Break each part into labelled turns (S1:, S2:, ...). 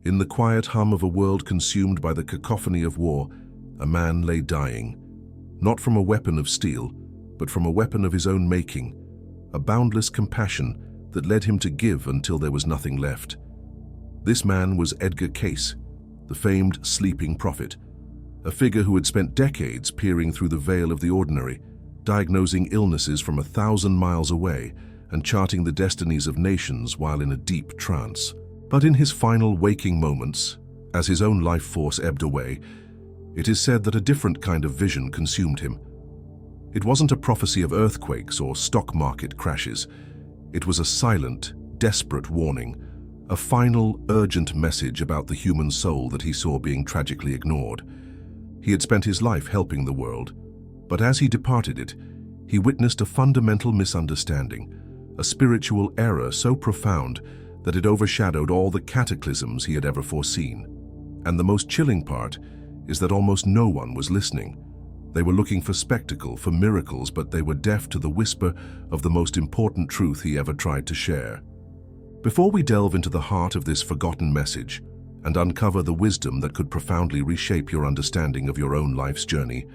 S1: In the quiet hum of a world consumed by the cacophony of war, a man lay dying, not from a weapon of steel, but from a weapon of his own making, a boundless compassion that led him to give until there was nothing left. This man was Edgar Cayce, the famed sleeping prophet, a figure who had spent decades peering through the veil of the ordinary, diagnosing illnesses from 1,000 miles away and charting the destinies of nations while in a deep trance. But in his final waking moments, as his own life force ebbed away, it is said that a different kind of vision consumed him. It wasn't a prophecy of earthquakes or stock market crashes. It was a silent, desperate warning, a final, urgent message about the human soul that he saw being tragically ignored. He had spent his life helping the world, but as he departed it, he witnessed a fundamental misunderstanding, a spiritual error so profound that it overshadowed all the cataclysms he had ever foreseen. And the most chilling part is that almost no one was listening. They were looking for spectacle, for miracles, but they were deaf to the whisper of the most important truth he ever tried to share. Before we delve into the heart of this forgotten message and uncover the wisdom that could profoundly reshape your understanding of your own life's journey,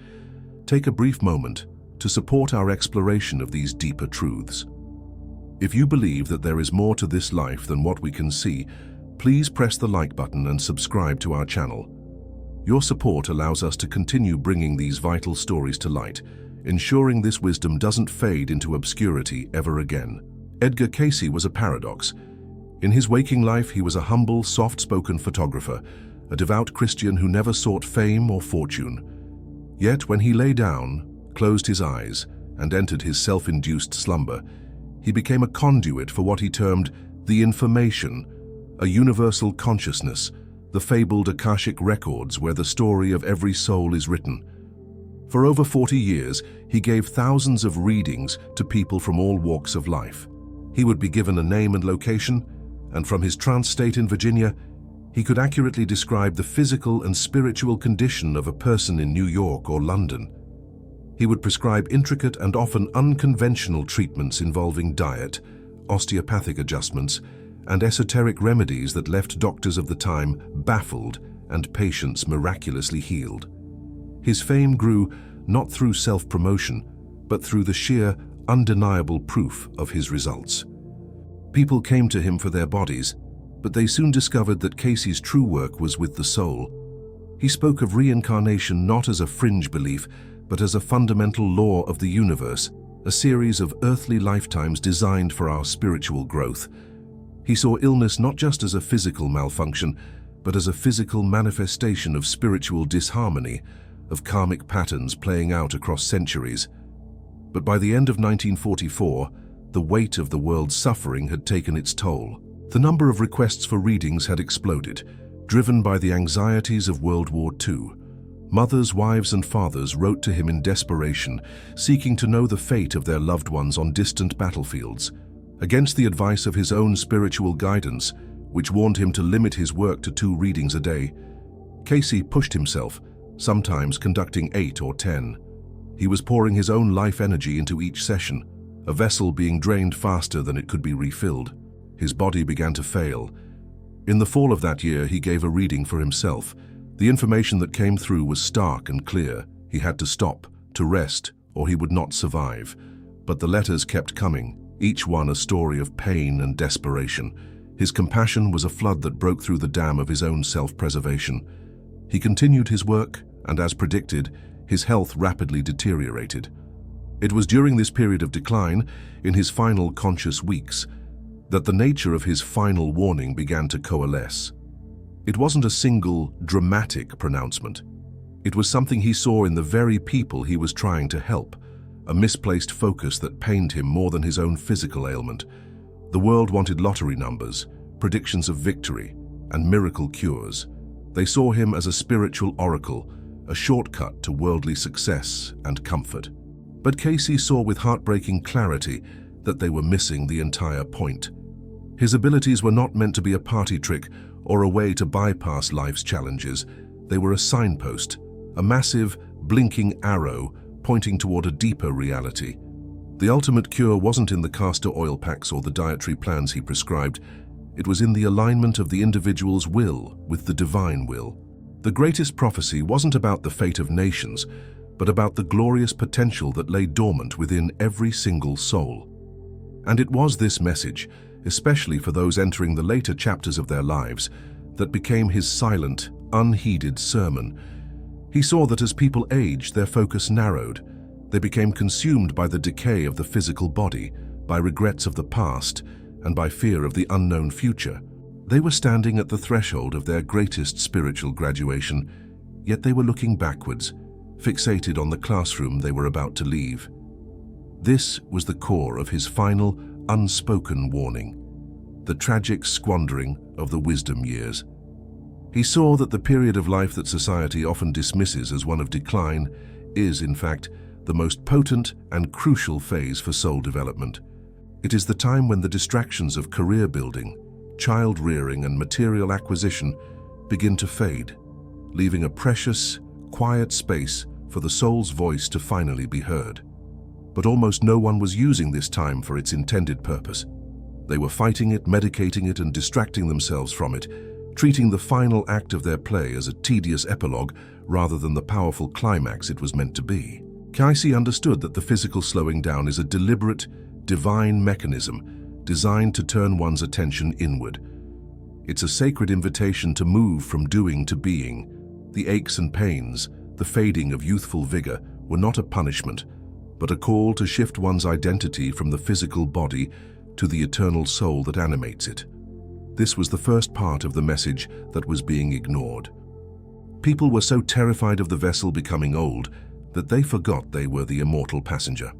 S1: take a brief moment to support our exploration of these deeper truths. If you believe that there is more to this life than what we can see, please press the like button and subscribe to our channel. Your support allows us to continue bringing these vital stories to light, ensuring this wisdom doesn't fade into obscurity ever again. Edgar Cayce was a paradox. In his waking life, he was a humble, soft-spoken photographer, a devout Christian who never sought fame or fortune. Yet when he lay down, closed his eyes, and entered his self-induced slumber, he became a conduit for what he termed the information, a universal consciousness, the fabled Akashic Records where the story of every soul is written. For over 40 years, he gave thousands of readings to people from all walks of life. He would be given a name and location, and from his trance state in Virginia, he could accurately describe the physical and spiritual condition of a person in New York or London. He would prescribe intricate and often unconventional treatments involving diet, osteopathic adjustments, and esoteric remedies that left doctors of the time baffled and patients miraculously healed. His fame grew not through self-promotion, but through the sheer, undeniable proof of his results. People came to him for their bodies, but they soon discovered that Cayce's true work was with the soul. He spoke of reincarnation not as a fringe belief, but as a fundamental law of the universe, a series of earthly lifetimes designed for our spiritual growth. He saw illness not just as a physical malfunction, but as a physical manifestation of spiritual disharmony, of karmic patterns playing out across centuries. But by the end of 1944, the weight of the world's suffering had taken its toll. The number of requests for readings had exploded, driven by the anxieties of World War II. Mothers, wives, and fathers wrote to him in desperation, seeking to know the fate of their loved ones on distant battlefields. Against the advice of his own spiritual guidance, which warned him to limit his work to 2 readings a day, Cayce pushed himself, sometimes conducting 8 or 10. He was pouring his own life energy into each session, a vessel being drained faster than it could be refilled. His body began to fail. In the fall of that year, he gave a reading for himself. The information that came through was stark and clear. He had to stop, to rest, or he would not survive. But the letters kept coming, each one a story of pain and desperation. His compassion was a flood that broke through the dam of his own self-preservation. He continued his work, and as predicted, his health rapidly deteriorated. It was during this period of decline, in his final conscious weeks, that the nature of his final warning began to coalesce. It wasn't a single, dramatic pronouncement. It was something he saw in the very people he was trying to help, a misplaced focus that pained him more than his own physical ailment. The world wanted lottery numbers, predictions of victory, and miracle cures. They saw him as a spiritual oracle, a shortcut to worldly success and comfort. But Cayce saw with heartbreaking clarity that they were missing the entire point. His abilities were not meant to be a party trick or a way to bypass life's challenges. They were a signpost, a massive, blinking arrow pointing toward a deeper reality. The ultimate cure wasn't in the castor oil packs or the dietary plans he prescribed. It was in the alignment of the individual's will with the divine will. The greatest prophecy wasn't about the fate of nations, but about the glorious potential that lay dormant within every single soul. And it was this message, especially for those entering the later chapters of their lives, that became his silent, unheeded sermon. He saw that as people aged, their focus narrowed. They became consumed by the decay of the physical body, by regrets of the past, and by fear of the unknown future. They were standing at the threshold of their greatest spiritual graduation, yet they were looking backwards, fixated on the classroom they were about to leave. This was the core of his final, unspoken warning, the tragic squandering of the wisdom years. He saw that the period of life that society often dismisses as one of decline is, in fact, the most potent and crucial phase for soul development. It is the time when the distractions of career building, child rearing, and material acquisition begin to fade, leaving a precious, quiet space for the soul's voice to finally be heard. But almost no one was using this time for its intended purpose. They were fighting it, medicating it, and distracting themselves from it, treating the final act of their play as a tedious epilogue rather than the powerful climax it was meant to be. Cayce understood that the physical slowing down is a deliberate, divine mechanism designed to turn one's attention inward. It's a sacred invitation to move from doing to being. The aches and pains, the fading of youthful vigor, were not a punishment, but a call to shift one's identity from the physical body to the eternal soul that animates it. This was the first part of the message that was being ignored. People were so terrified of the vessel becoming old that they forgot they were the immortal passenger.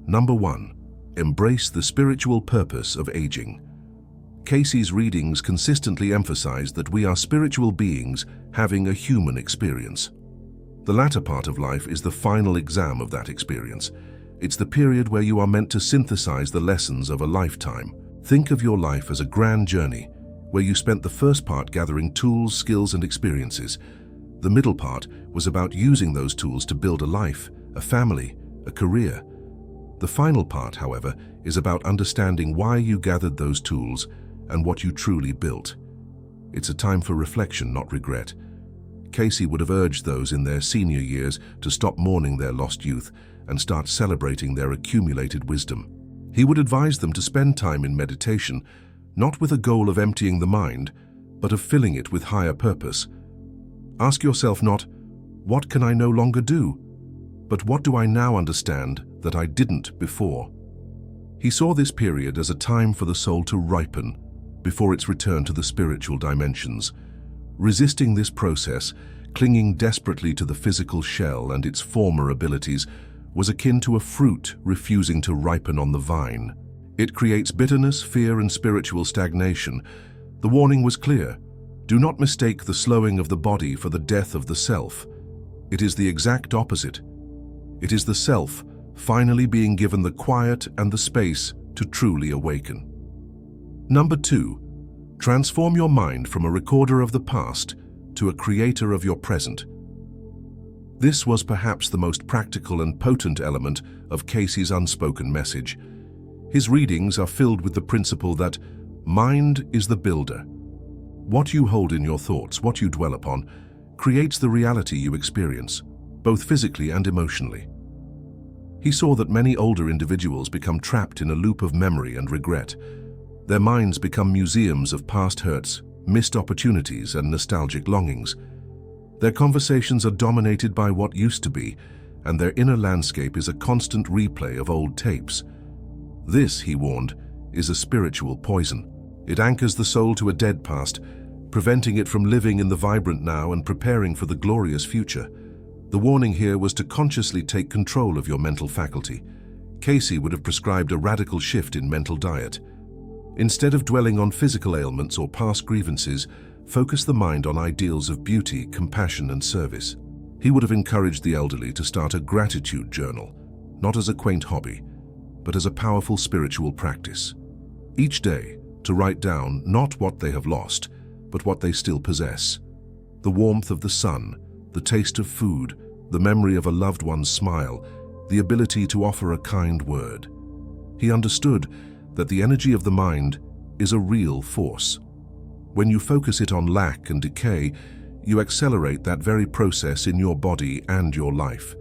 S1: Number 1. Embrace the spiritual purpose of aging. Cayce's readings consistently emphasized that we are spiritual beings having a human experience. The latter part of life is the final exam of that experience. It's the period where you are meant to synthesize the lessons of a lifetime. Think of your life as a grand journey, where you spent the first part gathering tools, skills, and experiences. The middle part was about using those tools to build a life, a family, a career. The final part, however, is about understanding why you gathered those tools and what you truly built. It's a time for reflection, not regret. Cayce would have urged those in their senior years to stop mourning their lost youth and start celebrating their accumulated wisdom. He would advise them to spend time in meditation, not with a goal of emptying the mind, but of filling it with higher purpose. Ask yourself not, what can I no longer do? But what do I now understand that I didn't before? He saw this period as a time for the soul to ripen before its return to the spiritual dimensions. Resisting this process, clinging desperately to the physical shell and its former abilities, was akin to a fruit refusing to ripen on the vine. It creates bitterness, fear, and spiritual stagnation. The warning was clear. Do not mistake the slowing of the body for the death of the self. It is the exact opposite. It is the self finally being given the quiet and the space to truly awaken. Number 2. Transform your mind from a recorder of the past to a creator of your present. This was perhaps the most practical and potent element of Cayce's unspoken message. His readings are filled with the principle that mind is the builder. What you hold in your thoughts, what you dwell upon, creates the reality you experience, both physically and emotionally. He saw that many older individuals become trapped in a loop of memory and regret. Their minds become museums of past hurts, missed opportunities, and nostalgic longings. Their conversations are dominated by what used to be, and their inner landscape is a constant replay of old tapes. This, he warned, is a spiritual poison. It anchors the soul to a dead past, preventing it from living in the vibrant now and preparing for the glorious future. The warning here was to consciously take control of your mental faculty. Cayce would have prescribed a radical shift in mental diet. Instead of dwelling on physical ailments or past grievances, focus the mind on ideals of beauty, compassion, and service. He would have encouraged the elderly to start a gratitude journal, not as a quaint hobby, but as a powerful spiritual practice. Each day, to write down not what they have lost, but what they still possess. The warmth of the sun, the taste of food, the memory of a loved one's smile, the ability to offer a kind word. He understood that the energy of the mind is a real force. When you focus it on lack and decay, you accelerate that very process in your body and your life.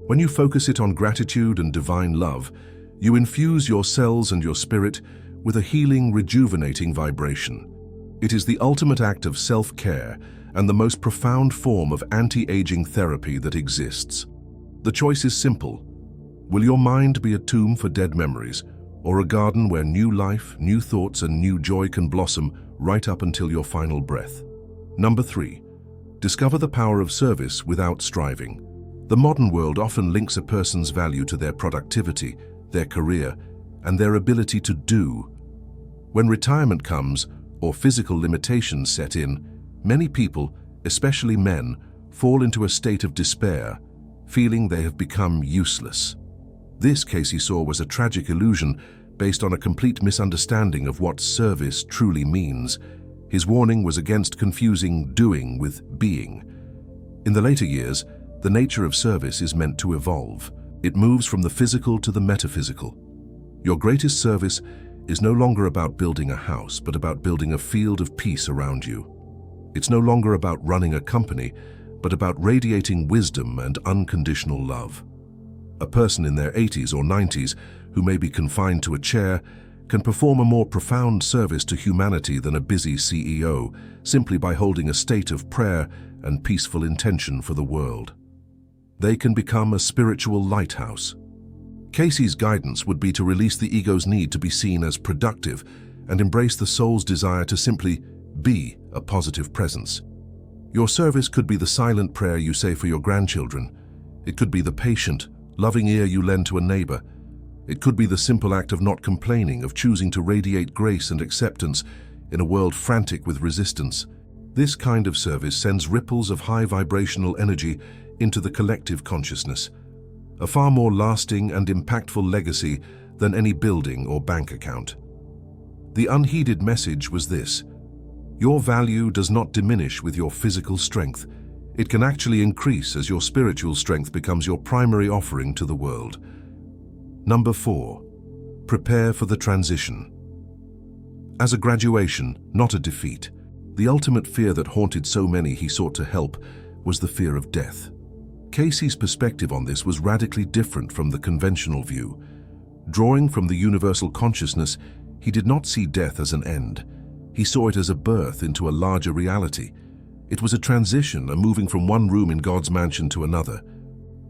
S1: When you focus it on gratitude and divine love, you infuse your cells and your spirit with a healing, rejuvenating vibration. It is the ultimate act of self-care and the most profound form of anti-aging therapy that exists. The choice is simple. Will your mind be a tomb for dead memories, or a garden where new life, new thoughts, and new joy can blossom right up until your final breath? Number 3. Discover the power of service without striving. The modern world often links a person's value to their productivity, their career, and their ability to do. When retirement comes, or physical limitations set in, many people, especially men, fall into a state of despair, feeling they have become useless. This, Cayce saw, was a tragic illusion based on a complete misunderstanding of what service truly means. His warning was against confusing doing with being. In the later years, the nature of service is meant to evolve. It moves from the physical to the metaphysical. Your greatest service is no longer about building a house, but about building a field of peace around you. It's no longer about running a company, but about radiating wisdom and unconditional love. A person in their 80s or 90s who may be confined to a chair can perform a more profound service to humanity than a busy CEO simply by holding a state of prayer and peaceful intention for the world. They can become a spiritual lighthouse. Cayce's guidance would be to release the ego's need to be seen as productive and embrace the soul's desire to simply be a positive presence. Your service could be the silent prayer you say for your grandchildren. It could be the patient, loving ear you lend to a neighbor. It could be the simple act of not complaining, of choosing to radiate grace and acceptance in a world frantic with resistance. This kind of service sends ripples of high vibrational energy into the collective consciousness, a far more lasting and impactful legacy than any building or bank account. The unheeded message was this: your value does not diminish with your physical strength. It can actually increase as your spiritual strength becomes your primary offering to the world. Number 4. Prepare for the transition. As a graduation, not a defeat, the ultimate fear that haunted so many he sought to help was the fear of death. Cayce's perspective on this was radically different from the conventional view. Drawing from the universal consciousness, he did not see death as an end. He saw it as a birth into a larger reality. It was a transition, a moving from one room in God's mansion to another.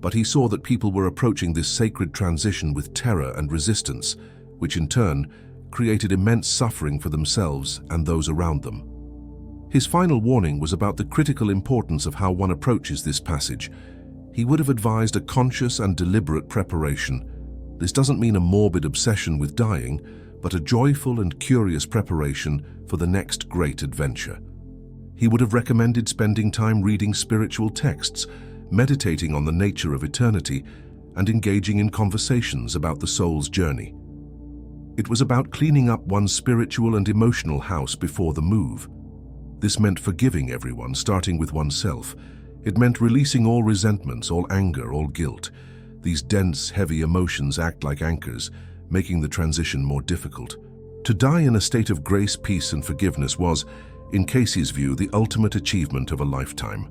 S1: But he saw that people were approaching this sacred transition with terror and resistance, which in turn created immense suffering for themselves and those around them. His final warning was about the critical importance of how one approaches this passage. He would have advised a conscious and deliberate preparation. This doesn't mean a morbid obsession with dying, but a joyful and curious preparation for the next great adventure. He would have recommended spending time reading spiritual texts, meditating on the nature of eternity, and engaging in conversations about the soul's journey. It was about cleaning up one's spiritual and emotional house before the move. This meant forgiving everyone, starting with oneself. It meant releasing all resentments, all anger, all guilt. These dense, heavy emotions act like anchors, making the transition more difficult. To die in a state of grace, peace, and forgiveness was, in Cayce's view, the ultimate achievement of a lifetime.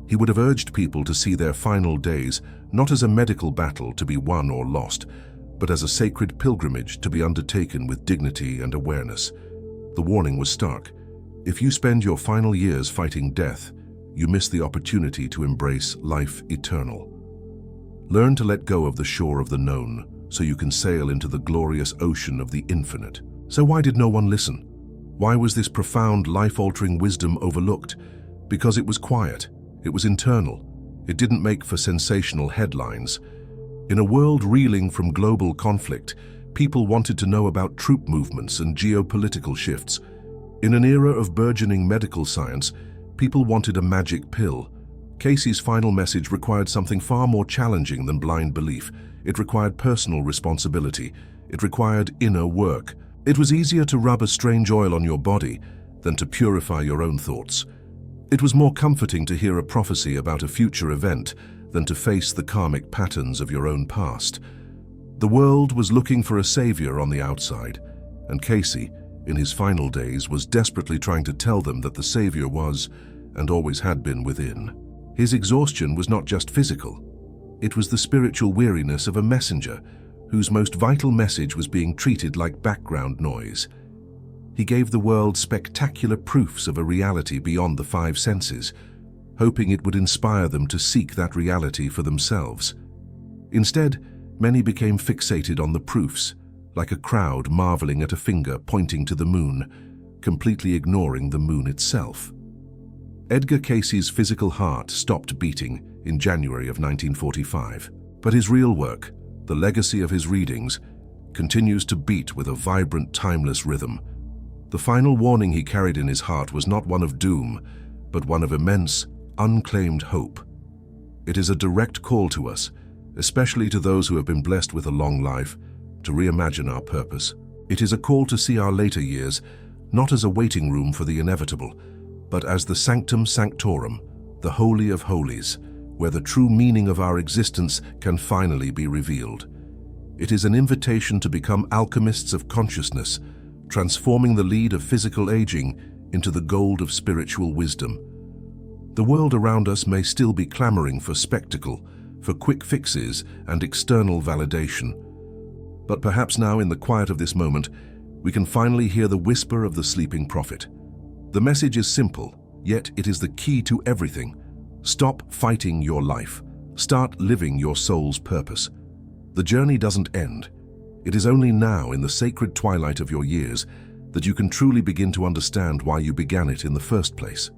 S1: He would have urged people to see their final days not as a medical battle to be won or lost, but as a sacred pilgrimage to be undertaken with dignity and awareness. The warning was stark. If you spend your final years fighting death, you miss the opportunity to embrace life eternal. Learn to let go of the shore of the known, so you can sail into the glorious ocean of the infinite. So why did no one listen? Why was this profound, life-altering wisdom overlooked? Because it was quiet. It was internal. It didn't make for sensational headlines. In a world reeling from global conflict, people wanted to know about troop movements and geopolitical shifts. In an era of burgeoning medical science, people wanted a magic pill. Cayce's final message required something far more challenging than blind belief. It required personal responsibility. It required inner work. It was easier to rub a strange oil on your body than to purify your own thoughts. It was more comforting to hear a prophecy about a future event than to face the karmic patterns of your own past. The world was looking for a savior on the outside, and Cayce, in his final days, was desperately trying to tell them that the Savior was, and always had been, within. His exhaustion was not just physical. It was the spiritual weariness of a messenger whose most vital message was being treated like background noise. He gave the world spectacular proofs of a reality beyond the five senses, hoping it would inspire them to seek that reality for themselves. Instead, many became fixated on the proofs, like a crowd marveling at a finger pointing to the moon, completely ignoring the moon itself. Edgar Cayce's physical heart stopped beating in January of 1945, but his real work, the legacy of his readings, continues to beat with a vibrant, timeless rhythm. The final warning he carried in his heart was not one of doom, but one of immense, unclaimed hope. It is a direct call to us, especially to those who have been blessed with a long life, to reimagine our purpose. It is a call to see our later years not as a waiting room for the inevitable, but as the sanctum sanctorum, the holy of holies, where the true meaning of our existence can finally be revealed. It is an invitation to become alchemists of consciousness, transforming the lead of physical aging into the gold of spiritual wisdom. The world around us may still be clamoring for spectacle, for quick fixes and external validation. But perhaps now, in the quiet of this moment, we can finally hear the whisper of the sleeping prophet. The message is simple, yet it is the key to everything. Stop fighting your life. Start living your soul's purpose. The journey doesn't end. It is only now, in the sacred twilight of your years, that you can truly begin to understand why you began it in the first place.